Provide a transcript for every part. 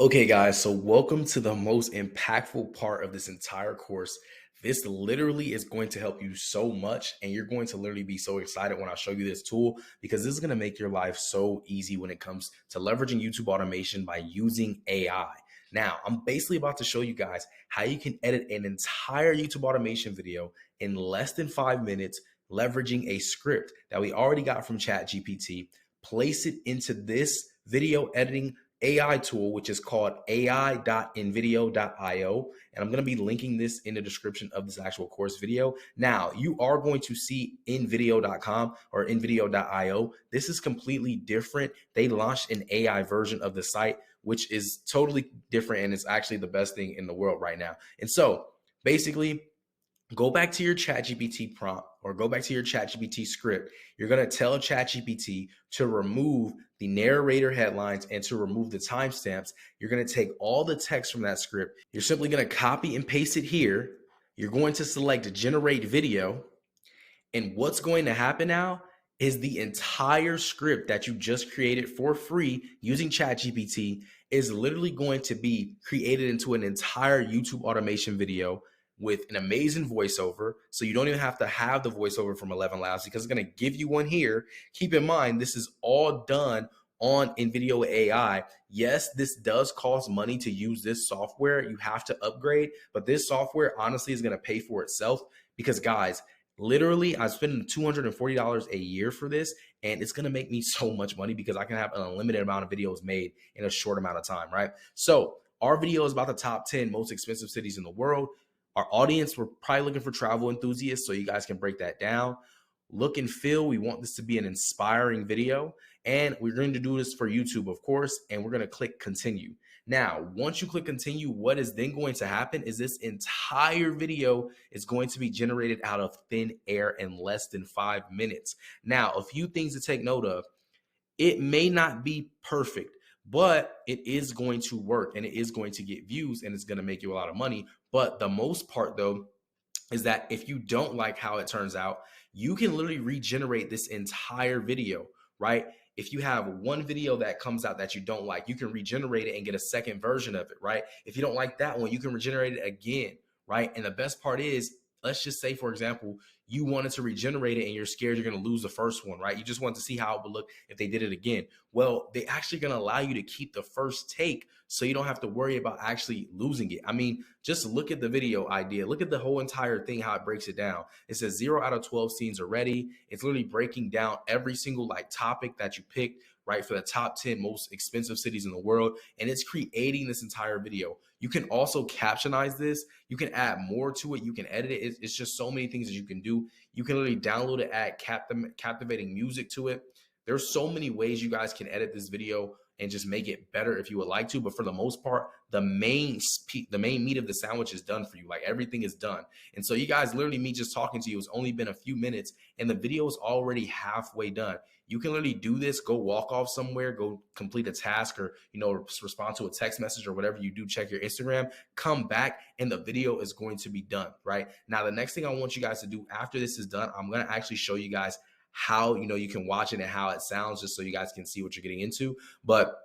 Okay, guys, so welcome to the most impactful part of this entire course. This literally is going to help you so much, and you're going to literally be so excited when I show you this tool because this is going to make your life so easy when it comes to leveraging YouTube automation by using AI. Now, I'm basically about to show you guys how you can edit an entire YouTube automation video in less than 5 minutes, leveraging a script that we already got from ChatGPT, place it into this video editing AI tool, which is called ai.nvideo.io. And I'm going to be linking this in the description of this actual course video. Now, you are going to see nvideo.com or nvideo.io. This is completely different. They launched an AI version of the site, which is totally different. And it's actually the best thing in the world right now. And so basically, go back to your ChatGPT prompt or go back to your ChatGPT script. You're going to tell ChatGPT to remove the narrator headlines and to remove the timestamps. You're going to take all the text from that script. You're simply going to copy and paste it here. You're going to select generate video. And what's going to happen now is the entire script that you just created for free using ChatGPT is literally going to be created into an entire YouTube automation video with an amazing voiceover. So you don't even have to have the voiceover from 11 Labs because it's going to give you one here. Keep in mind, this is all done on NVIDIA AI. Yes, this does cost money to use this software. You have to upgrade, but this software honestly is going to pay for itself because, guys, literally, I'm spending $240 a year for this, and it's gonna make me so much money because I can have an unlimited amount of videos made in a short amount of time, right? So our video is about the top 10 most expensive cities in the world. Our audience, we're probably looking for travel enthusiasts, so you guys can break that down. Look and feel, we want this to be an inspiring video, and we're going to do this for YouTube, of course, and we're gonna click continue. Now, once you click continue, what is then going to happen is this entire video is going to be generated out of thin air in less than 5 minutes. Now, a few things to take note of. It may not be perfect, but it is going to work and it is going to get views and it's going to make you a lot of money. But the most part, though, is that if you don't like how it turns out, you can literally regenerate this entire video, right? If you have one video that comes out that you don't like, you can regenerate it and get a second version of it, right? If you don't like that one, you can regenerate it again, right? And the best part is, let's just say, for example, you wanted to regenerate it and you're scared you're going to lose the first one, right? You just want to see how it would look if they did it again. Well, they actually going to allow you to keep the first take so you don't have to worry about actually losing it. I mean, just look at the video idea. Look at the whole entire thing, how it breaks it down. It says 0 out of 12 scenes are ready. It's literally breaking down every single topic that you picked, right, for the top 10 most expensive cities in the world. And it's creating this entire video. You can also captionize this. You can add more to it. You can edit it. It's just so many things that you can do. You can literally download it, add captivating music to it. There's so many ways you guys can edit this video and just make it better if you would like to. But for the most part, the main meat of the sandwich is done for you. Like, everything is done. And so you guys, literally, me just talking to you, it's only been a few minutes and the video is already halfway done. You can literally do this, go walk off somewhere, go complete a task, or, respond to a text message or whatever you do, check your Instagram, come back, and the video is going to be done, right? Now, the next thing I want you guys to do after this is done, I'm going to actually show you guys how, you can watch it and how it sounds, just so you guys can see what you're getting into. But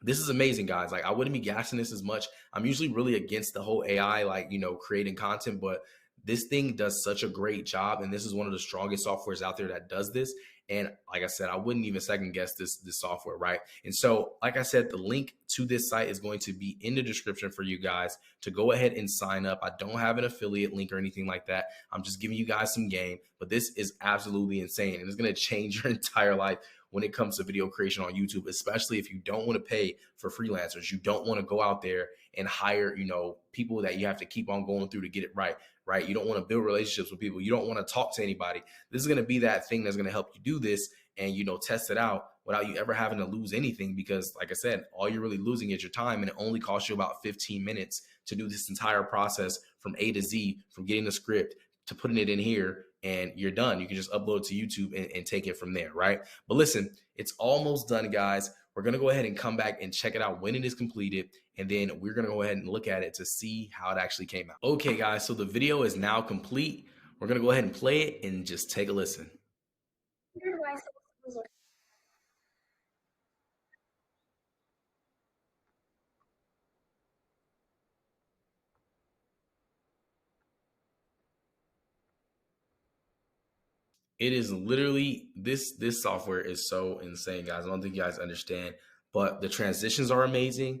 this is amazing, guys. Like, I wouldn't be gassing this as much. I'm usually really against the whole AI, creating content, but this thing does such a great job. And this is one of the strongest softwares out there that does this. And like I said, I wouldn't even second guess this software, right? And so, like I said, the link to this site is going to be in the description for you guys to go ahead and sign up. I don't have an affiliate link or anything like that. I'm just giving you guys some game, but this is absolutely insane. And it's going to change your entire life when it comes to video creation on YouTube, especially if you don't want to pay for freelancers. You don't want to go out there and hire, people that you have to keep on going through to get it right. You don't want to build relationships with people. You don't want to talk to anybody. This is going to be that thing that's going to help you do this and, test it out without you ever having to lose anything. Because, like I said, all you're really losing is your time, and it only costs you about 15 minutes to do this entire process from A to Z, from getting the script to putting it in here, and you're done. You can just upload it to YouTube and take it from there, right? But listen, it's almost done, guys. We're going to go ahead and come back and check it out when it is completed. And then we're going to go ahead and look at it to see how it actually came out. Okay, guys, so the video is now complete. We're going to go ahead and play it and just take a listen. It is literally this software is so insane, guys. I don't think you guys understand, but the transitions are amazing.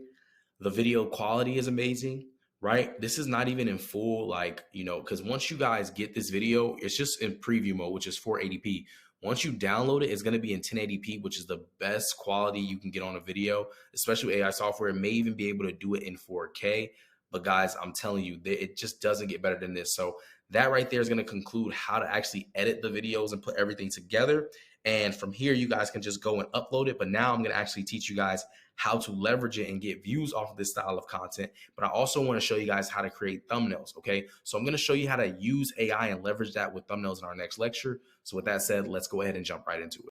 The video quality is amazing, right? This is not even in full, like, because once you guys get this video, it's just in preview mode, which is 480p. Once you download it, it's going to be in 1080p, which is the best quality you can get on a video, especially with AI software. It may even be able to do it in 4K. But guys, I'm telling you, it just doesn't get better than this. So that right there is going to conclude how to actually edit the videos and put everything together. And from here, you guys can just go and upload it. But now I'm going to actually teach you guys how to leverage it and get views off of this style of content. But I also want to show you guys how to create thumbnails. Okay. So I'm going to show you how to use AI and leverage that with thumbnails in our next lecture. So with that said, let's go ahead and jump right into it.